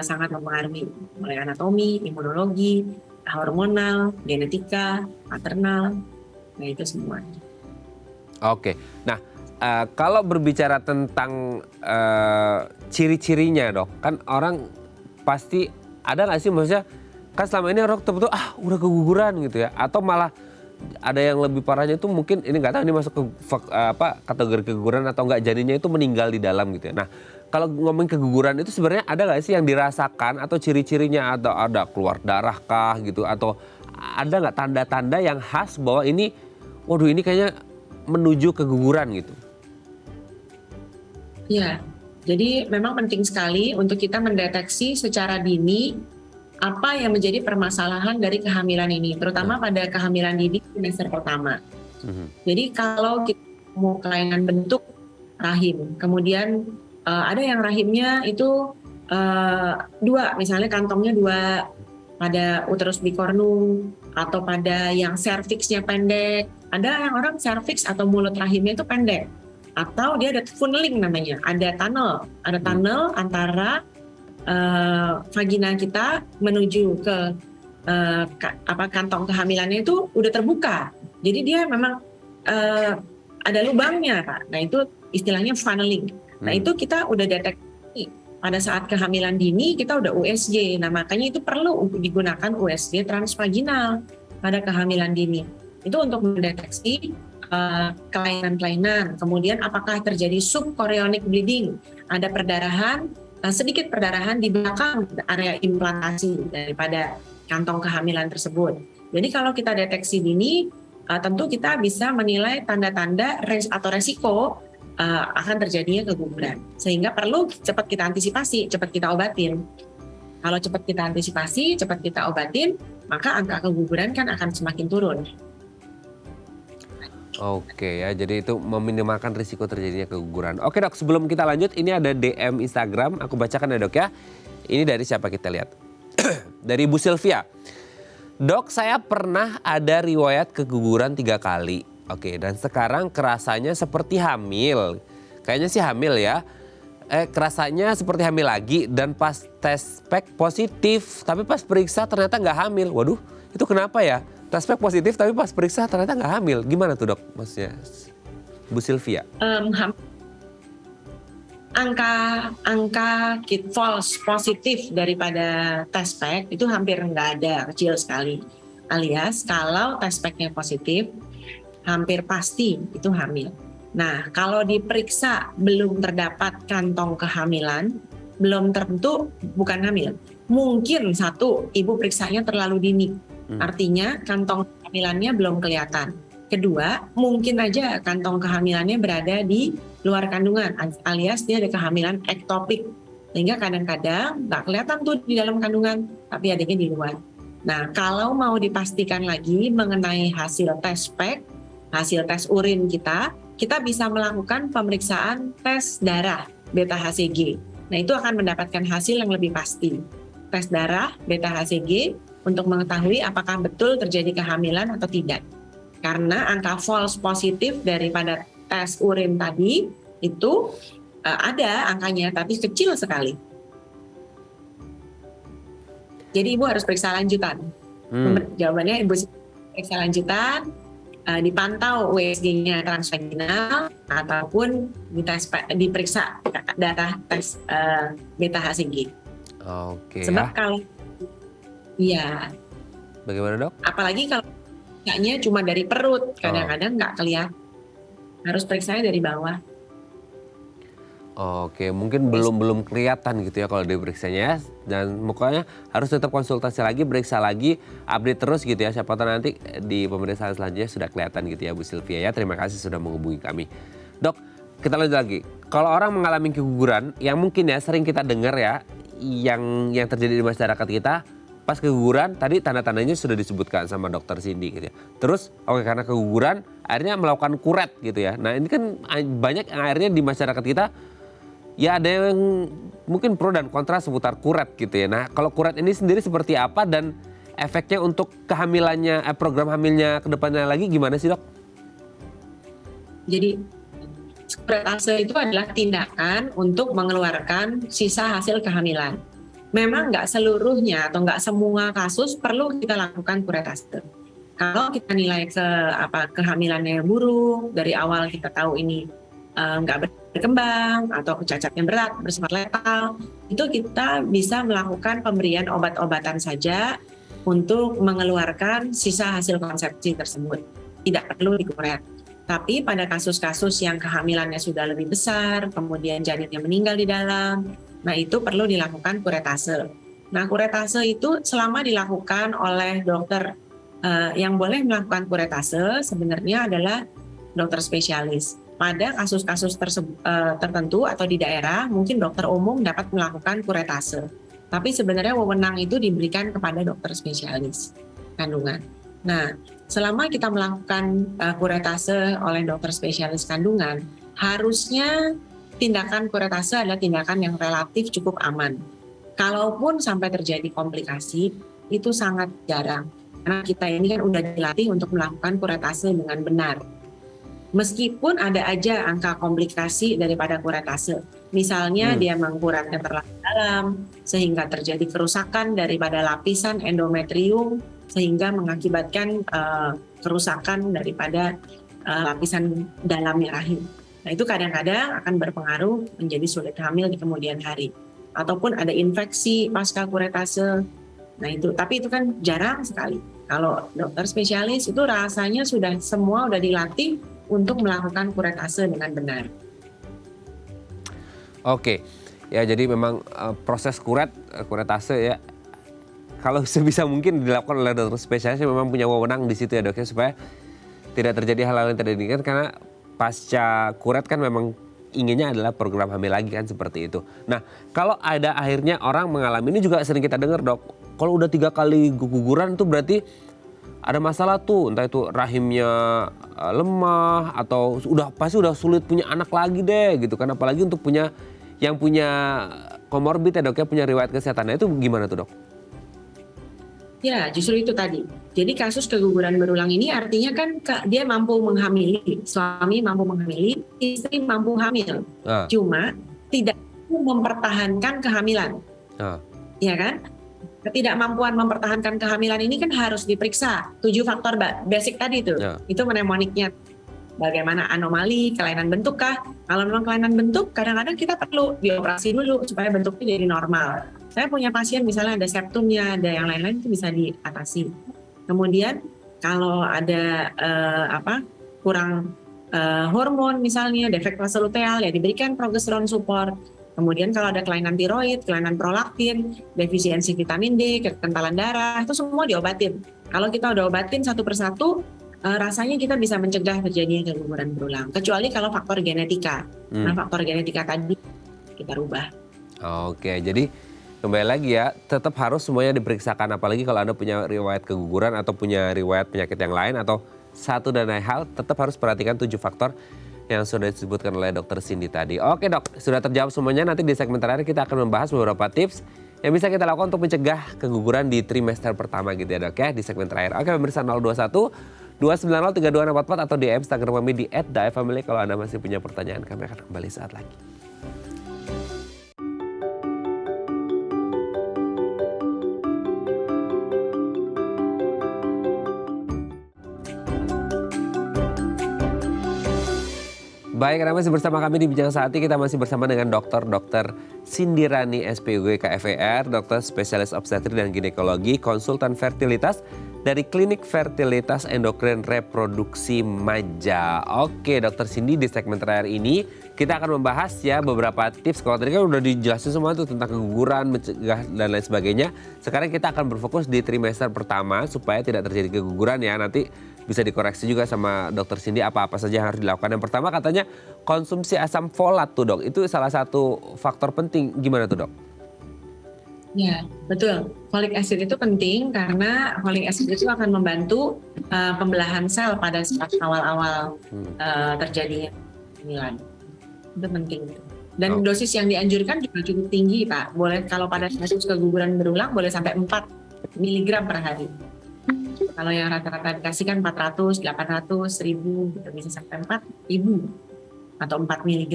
B: sangat mempengaruhi mulai anatomi, imunologi, hormonal, genetika, maternal, nah itu semua.
A: Oke, nah kalau berbicara tentang ciri-cirinya dok, kan orang pasti ada nggak sih maksudnya kan selama ini orang betul-betul udah keguguran gitu ya, atau malah ada yang lebih parahnya itu mungkin ini nggak tahu ini masuk ke kategori keguguran atau nggak, janinnya itu meninggal di dalam gitu ya. Nah kalau ngomongin keguguran itu sebenarnya ada nggak sih yang dirasakan atau ciri-cirinya, atau ada keluar darah kah gitu, atau ada nggak tanda-tanda yang khas bahwa ini waduh ini kayaknya menuju keguguran gitu?
B: Ya, jadi memang penting sekali untuk kita mendeteksi secara dini apa yang menjadi permasalahan dari kehamilan ini, terutama pada kehamilan dini trimester pertama. Jadi kalau kita mau kelainan bentuk rahim, kemudian ada yang rahimnya itu 2, misalnya kantongnya 2 pada uterus bicornum, atau pada yang serviksnya pendek. Ada yang orang serviks atau mulut rahimnya itu pendek, atau dia ada funneling namanya, ada tunnel antara vagina kita menuju ke kantong kehamilannya itu udah terbuka. Jadi dia memang ada lubangnya, Pak. Nah itu istilahnya funneling. Nah itu kita udah deteksi pada saat kehamilan dini, kita udah USG. Nah makanya itu perlu untuk digunakan USG transvaginal pada kehamilan dini. Itu untuk mendeteksi kelainan-kelainan. Kemudian apakah terjadi subchorionic bleeding, ada perdarahan, sedikit perdarahan di belakang area implantasi daripada kantong kehamilan tersebut. Jadi kalau kita deteksi dini, tentu kita bisa menilai tanda-tanda atau resiko akan terjadinya keguguran. Sehingga perlu cepat kita antisipasi, cepat kita obatin. Kalau cepat kita antisipasi, cepat kita obatin, maka angka keguguran kan akan semakin turun.
A: Oke ya, jadi itu meminimalkan risiko terjadinya keguguran. Oke dok, sebelum kita lanjut, ini ada DM Instagram, aku bacakan ya dok ya. Ini dari siapa kita lihat? Dari Bu Sylvia. Dok, saya pernah ada riwayat keguguran 3 kali. Oke, dan sekarang kerasanya seperti hamil. Kayaknya sih hamil ya. Kerasanya seperti hamil lagi, dan pas tes spek positif, tapi pas periksa ternyata nggak hamil. Waduh, itu kenapa ya? Tes spek positif tapi pas periksa ternyata nggak hamil. Gimana tuh dok maksudnya, Bu Sylvia? Angka false positif daripada tes spek itu hampir nggak ada, kecil sekali. Alias kalau tes speknya positif, hampir pasti itu hamil. Nah kalau diperiksa belum terdapat kantong kehamilan, belum tentu bukan hamil. Mungkin 1, ibu periksanya terlalu dini. Artinya kantong kehamilannya belum kelihatan. 2, mungkin aja kantong kehamilannya berada di luar kandungan, alias dia ada kehamilan ektopik. Sehingga kadang-kadang nggak kelihatan tuh di dalam kandungan, tapi adanya di luar. Nah, kalau mau dipastikan lagi mengenai hasil tes spek, hasil tes urin kita bisa melakukan pemeriksaan tes darah beta HCG. Nah, itu akan mendapatkan hasil yang lebih pasti. Tes darah beta HCG untuk mengetahui apakah betul terjadi kehamilan atau tidak. Karena angka false positif daripada tes urin tadi itu ada angkanya, tapi kecil sekali. Jadi ibu harus periksa lanjutan. Jawabannya ibu periksa lanjutan, dipantau USG-nya transvaginal, ataupun diperiksa darah tes beta HCG. Oke
B: Sebab
A: ya.
B: kalau ya,
A: Bagaimana dok?
B: apalagi kalau periksanya cuma dari perut,
A: Oh.
B: kadang-kadang nggak kelihatan. Harus periksanya dari bawah.
A: Oke, mungkin belum kelihatan gitu ya kalau diperiksanya ya. Dan pokoknya harus tetap konsultasi lagi, periksa lagi, update terus gitu ya. Siapa tahu nanti di pemeriksaan selanjutnya sudah kelihatan gitu ya Bu Sylvia ya. Terima kasih sudah menghubungi kami. Dok, kita lanjut lagi. Kalau orang mengalami keguguran yang mungkin ya sering kita dengar ya, yang terjadi di masyarakat kita, pas keguguran tadi tanda-tandanya sudah disebutkan sama dokter Cindy gitu ya. Terus oke karena keguguran akhirnya melakukan kuret gitu ya. Nah ini kan banyak yang akhirnya di masyarakat kita ya ada yang mungkin pro dan kontra seputar kuret gitu ya. Nah kalau kuret ini sendiri seperti apa dan efeknya untuk kehamilannya, program hamilnya ke depannya lagi gimana sih dok?
B: Jadi kuretase itu adalah tindakan untuk mengeluarkan sisa hasil kehamilan. Memang nggak seluruhnya atau nggak semua kasus perlu kita lakukan kuretase. Kalau kita nilai kehamilannya buruk, dari awal kita tahu ini nggak berkembang atau cacatnya berat, bersifat letal, itu kita bisa melakukan pemberian obat-obatan saja untuk mengeluarkan sisa hasil konsepsi tersebut. Tidak perlu dikuret. Tapi pada kasus-kasus yang kehamilannya sudah lebih besar, kemudian janinnya meninggal di dalam, nah itu perlu dilakukan kuretase. Nah kuretase itu selama dilakukan oleh dokter, yang boleh melakukan kuretase sebenarnya adalah dokter spesialis. Pada kasus-kasus tertentu atau di daerah, mungkin dokter umum dapat melakukan kuretase. Tapi sebenarnya wewenang itu diberikan kepada dokter spesialis kandungan. Nah, selama kita melakukan kuretase oleh dokter spesialis kandungan, harusnya tindakan kuretase adalah tindakan yang relatif cukup aman. Kalaupun sampai terjadi komplikasi, itu sangat jarang. Karena kita ini kan udah dilatih untuk melakukan kuretase dengan benar. Meskipun ada aja angka komplikasi daripada kuretase. Misalnya dia mengkuratnya terlalu dalam, sehingga terjadi kerusakan daripada lapisan endometrium, sehingga mengakibatkan kerusakan daripada lapisan dalamnya rahim. Nah itu kadang-kadang akan berpengaruh menjadi sulit hamil di kemudian hari. Ataupun ada infeksi pasca kuretase. Nah itu, tapi itu kan jarang sekali. Kalau dokter spesialis itu rasanya semua udah dilatih untuk melakukan kuretase dengan benar.
A: Oke, ya jadi memang proses kuretase ya kalau sebisa mungkin dilakukan oleh dokter spesialis yang memang punya wewenang di situ ya dok ya supaya tidak terjadi hal-hal yang tidak diinginkan karena pasca kuret kan memang inginnya adalah program hamil lagi kan seperti itu. Nah kalau ada akhirnya orang mengalami ini juga sering kita dengar dok, kalau udah 3 kali keguguran itu berarti ada masalah tuh, entah itu rahimnya lemah atau pasti udah sulit punya anak lagi deh gitu kan, apalagi untuk yang punya komorbid ya dok ya, punya riwayat kesehatan. Nah itu gimana tuh dok?
B: Ya justru itu tadi. Jadi kasus keguguran berulang ini artinya kan dia mampu menghamili, suami mampu menghamili, istri mampu hamil. Cuma tidak mempertahankan kehamilan. Ya kan? Ketidakmampuan mempertahankan kehamilan ini kan harus diperiksa 7 faktor basic tadi itu. Itu mnemoniknya. Bagaimana anomali, kelainan bentuk kah? Kalau memang kelainan bentuk, kadang-kadang kita perlu dioperasi dulu supaya bentuknya jadi normal. Saya punya pasien misalnya ada septumnya, ada yang lain-lain itu bisa diatasi. Kemudian kalau ada kurang hormon misalnya, defek fase luteal ya diberikan progesteron support. Kemudian kalau ada kelainan tiroid, kelainan prolaktin, defisiensi vitamin D, kekentalan darah, itu semua diobatin. Kalau kita udah obatin satu persatu, rasanya kita bisa mencegah terjadinya keguguran berulang. Kecuali kalau faktor genetika. Nah faktor genetika tadi kita rubah.
A: Oke, jadi kembali lagi ya, tetap harus semuanya diperiksakan. Apalagi kalau Anda punya riwayat keguguran atau punya riwayat penyakit yang lain atau satu dan lain hal, tetap harus perhatikan 7 faktor yang sudah disebutkan oleh dokter Cindy tadi. Oke dok, sudah terjawab semuanya. Nanti di segmen terakhir kita akan membahas beberapa tips yang bisa kita lakukan untuk mencegah keguguran di trimester pertama gitu ya dok ya, di segmen terakhir. Oke pemirsa 021 290 3244 atau di Instagram kami di @daefamily kalau Anda masih punya pertanyaan. Kami akan kembali saat lagi. Baik, Anda masih bersama kami di Bincang Saati. Kita masih bersama dengan Dr. Sindirani SPUG KFER, dokter spesialis obstetri dan ginekologi, konsultan fertilitas dari Klinik Fertilitas Endokrin Reproduksi Maja. Oke, Dokter Cindy, di segmen terakhir ini kita akan membahas ya beberapa tips. Kalau tadi kan udah dijelasin semua tuh tentang keguguran, mencegah dan lain sebagainya. Sekarang kita akan berfokus di trimester pertama supaya tidak terjadi keguguran ya. Nanti bisa dikoreksi juga sama Dokter Cindy apa-apa saja yang harus dilakukan. Yang pertama katanya konsumsi asam folat tuh dok, itu salah satu faktor penting. Gimana tuh dok?
B: Ya, betul. Folic acid itu penting karena folic acid itu akan membantu pembelahan sel pada saat awal-awal terjadinya kehamilan. Itu penting. Dan dosis yang dianjurkan juga cukup tinggi, Pak. Boleh kalau pada kasus keguguran berulang boleh sampai 4 mg per hari. Kalau yang rata-rata dikasih kan 400, 800, 1000, gitu. Bisa sampai 4000 atau 4 mg.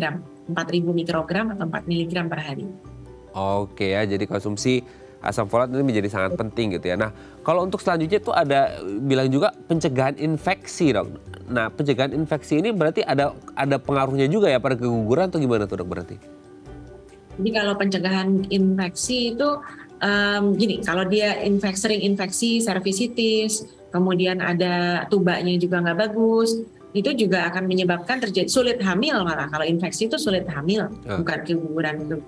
B: 4000 mikrogram atau 4 mg per hari.
A: Oke ya, jadi konsumsi asam folat ini menjadi sangat penting gitu ya. Nah, kalau untuk selanjutnya tuh ada bilang juga pencegahan infeksi dok. Nah, pencegahan infeksi ini berarti ada pengaruhnya juga ya pada keguguran atau gimana tuh dok berarti?
B: Jadi kalau pencegahan infeksi itu gini, kalau dia sering infeksi cervicitis, kemudian ada tubanya juga nggak bagus, itu juga akan menyebabkan terjadi sulit hamil malah. Kalau infeksi itu sulit hamil, bukan keguguran itu.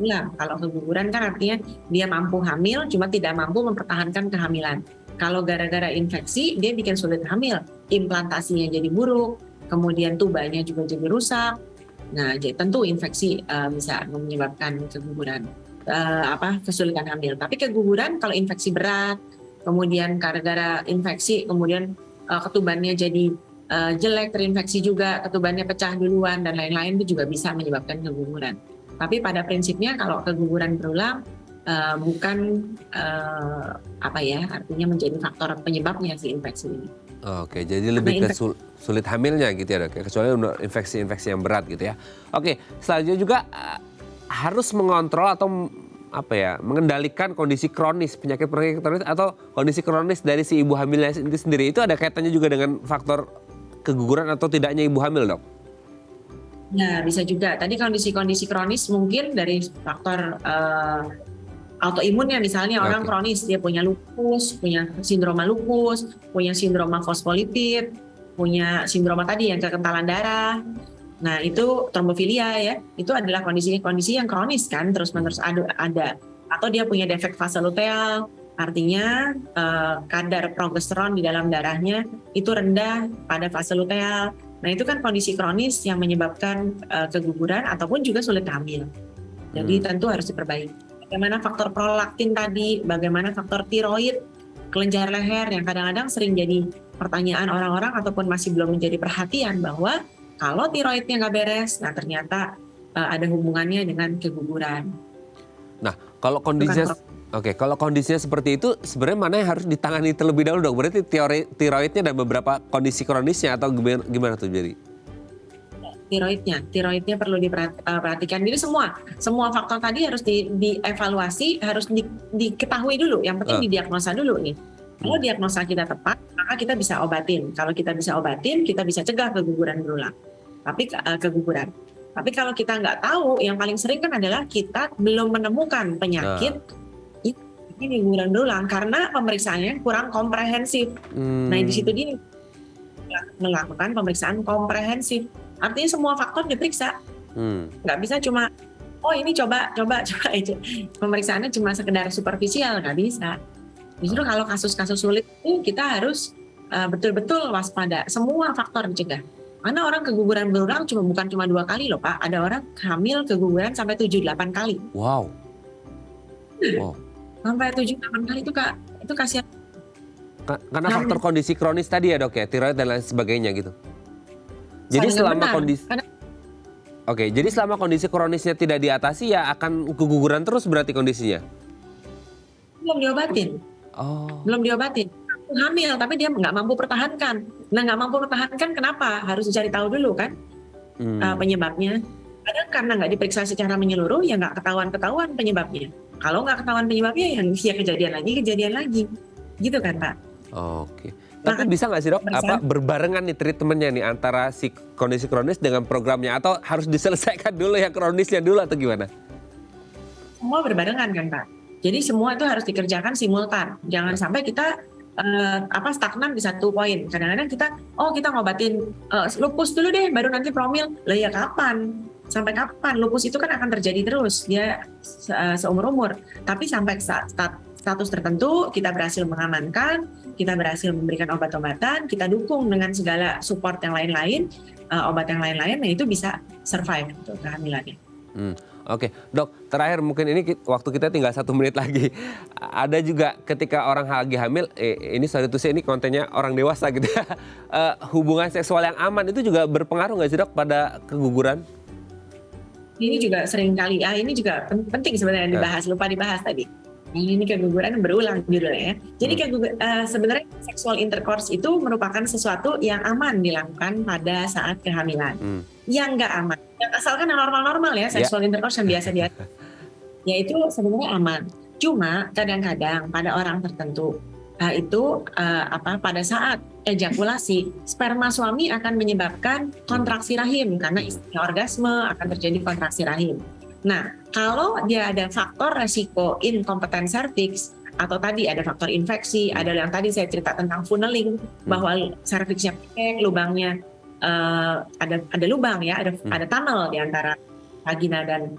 B: Ya, kalau keguguran kan artinya dia mampu hamil, cuma tidak mampu mempertahankan kehamilan. Kalau gara-gara infeksi, dia bikin sulit hamil, implantasinya jadi buruk, kemudian tubanya juga jadi rusak. Nah, jadi tentu infeksi bisa menyebabkan keguguran, kesulitan hamil. Tapi keguguran kalau infeksi berat, kemudian gara-gara infeksi, kemudian ketubannya jadi jelek, terinfeksi juga, ketubannya pecah duluan dan lain-lain itu juga bisa menyebabkan keguguran. Tapi pada prinsipnya kalau keguguran berulang bukan artinya menjadi faktor penyebabnya si infeksi ini.
A: Oke, jadi lebih ke sulit hamilnya gitu ya dok, kecuali infeksi-infeksi yang berat gitu ya. Oke, selanjutnya juga harus mengontrol atau mengendalikan kondisi kronis, penyakit kronis atau kondisi kronis dari si ibu hamilnya itu sendiri. Itu ada kaitannya juga dengan faktor keguguran atau tidaknya ibu hamil dok?
B: Nah, bisa juga. Tadi kondisi-kondisi kronis mungkin dari faktor autoimunnya, misalnya orang kronis, dia punya lupus, punya sindroma lupus, punya sindroma fosfolipid, punya sindroma tadi yang kekentalan darah. Nah, itu trombofilia ya. Itu adalah kondisi-kondisi yang kronis kan, terus-menerus ada. Atau dia punya defek fase luteal, artinya kadar progesteron di dalam darahnya itu rendah pada fase luteal. Nah, itu kan kondisi kronis yang menyebabkan keguguran ataupun juga sulit hamil. Jadi tentu harus diperbaiki. Bagaimana faktor prolaktin tadi, bagaimana faktor tiroid, kelenjar leher yang kadang-kadang sering jadi pertanyaan orang-orang ataupun masih belum menjadi perhatian bahwa kalau tiroidnya nggak beres, nah ternyata ada hubungannya dengan keguguran.
A: Nah, kalau kondisinya seperti itu, sebenarnya mana yang harus ditangani terlebih dahulu dok? Berarti tiroidnya dan beberapa kondisi kronisnya atau gimana tuh jadi?
B: Tiroidnya perlu diperhatikan. Jadi semua faktor tadi harus dievaluasi, harus diketahui dulu. Yang penting didiagnosa dulu nih. Kalau diagnosa kita tepat, maka kita bisa obatin. Kalau kita bisa obatin, kita bisa cegah keguguran berulang. Tapi kalau kita nggak tahu, yang paling sering kan adalah kita belum menemukan penyakit ini keguguran berulang karena pemeriksaannya kurang komprehensif. Nah, di situ dia melakukan pemeriksaan komprehensif. Artinya semua faktor diperiksa. Nggak bisa cuma, ini coba aja. Pemeriksaannya cuma sekedar superficial, nggak bisa. Justru kalau kasus-kasus sulit itu kita harus betul-betul waspada. Semua faktor dicegah. Karena orang keguguran berulang bukan cuma 2 kali loh Pak. Ada orang hamil keguguran sampai 7-8 kali.
A: Wow.
B: Sampai 7-8 kali itu kasihan.
A: Karena faktor kondisi kronis tadi ya dok ya, tiroid dan lain sebagainya gitu. Jadi selama kondisi kronisnya tidak diatasi ya akan keguguran terus berarti kondisinya?
B: Belum diobatin. Belum diobatin. Hamil tapi dia nggak mampu pertahankan. Nah, nggak mampu pertahankan kenapa? Harus dicari tahu dulu kan penyebabnya. Kadang karena nggak diperiksa secara menyeluruh ya nggak ketahuan penyebabnya. Kalau nggak ketahuan penyebabnya ya kejadian lagi. Gitu kan Pak?
A: Oke. Tapi bisa nggak sih dok,
B: bersama.
A: berbarengan nih treatmentnya nih antara si kondisi kronis dengan programnya, atau harus diselesaikan dulu yang kronisnya dulu atau gimana?
B: Semua berbarengan kan Pak. Jadi semua itu harus dikerjakan simultan. Jangan sampai kita stagnan di satu poin. Kadang-kadang kita ngobatin lupus dulu deh, baru nanti promil. Lah ya kapan? Sampai kapan? Lupus itu kan akan terjadi terus, dia seumur-umur. Tapi sampai status tertentu kita berhasil mengamankan, kita berhasil memberikan obat-obatan, kita dukung dengan segala support yang lain-lain, obat yang lain-lain, nah itu bisa survive untuk kehamilannya.
A: Oke, dok, terakhir mungkin ini waktu kita tinggal 1 menit lagi. Ada juga ketika orang lagi hamil, ini sorry to say, ini kontennya orang dewasa gitu ya. Hubungan seksual yang aman itu juga berpengaruh nggak sih dok pada keguguran?
B: Ini juga sering kali, ini juga penting sebenarnya dibahas, lupa dibahas tadi. Ini keguguran berulang judulnya ya. Jadi sebenarnya sexual intercourse itu merupakan sesuatu yang aman dilakukan pada saat kehamilan. Yang nggak aman, yang asalkan yang normal-normal ya, sexual intercourse yang biasa-biasa, ya itu sebenarnya aman. Cuma kadang-kadang pada orang tertentu pada saat ejakulasi, sperma suami akan menyebabkan kontraksi rahim karena istrinya orgasme akan terjadi kontraksi rahim. Nah, kalau dia ada faktor resiko inkompetensi serviks atau tadi ada faktor infeksi, ada yang tadi saya cerita tentang funneling bahwa serviksnya pendek, lubangnya ada lubang ya, ada tunnel di antara vagina dan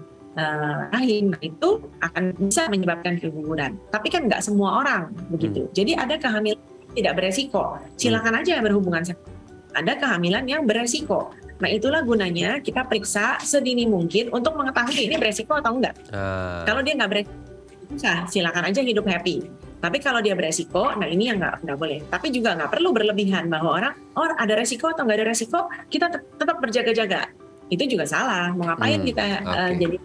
B: rahim, itu akan bisa menyebabkan keguguran. Tapi kan nggak semua orang begitu. Jadi ada kehamilan tidak beresiko, silakan aja berhubungan seksual. Ada kehamilan yang beresiko. Nah itulah gunanya kita periksa sedini mungkin untuk mengetahui ini beresiko atau enggak. Kalau dia nggak beresiko, silakan aja hidup happy. Tapi kalau dia beresiko, nah ini yang nggak boleh. Tapi juga nggak perlu berlebihan bahwa orang ada resiko atau nggak ada resiko, kita tetap berjaga-jaga. Itu juga salah. Mau ngapain kita jadi?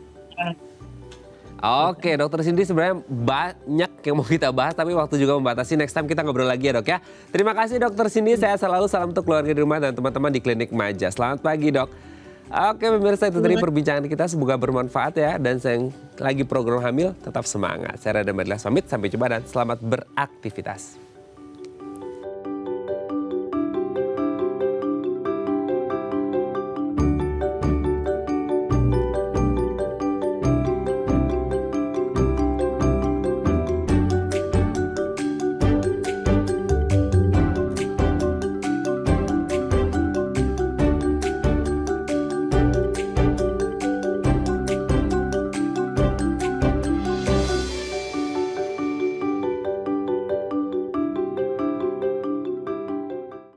A: Oke, Dokter Cindy, sebenarnya banyak yang mau kita bahas, tapi waktu juga membatasi. Next time kita ngobrol lagi ya dok ya. Terima kasih Dokter Cindy, saya selalu salam untuk keluarga di rumah dan teman-teman di Klinik Maja. Selamat pagi dok. Oke pemirsa, itu tadi perbincangan kita, semoga bermanfaat ya. Dan yang lagi program hamil, tetap semangat. Saya Rada Madila pamit, sampai jumpa dan selamat beraktivitas.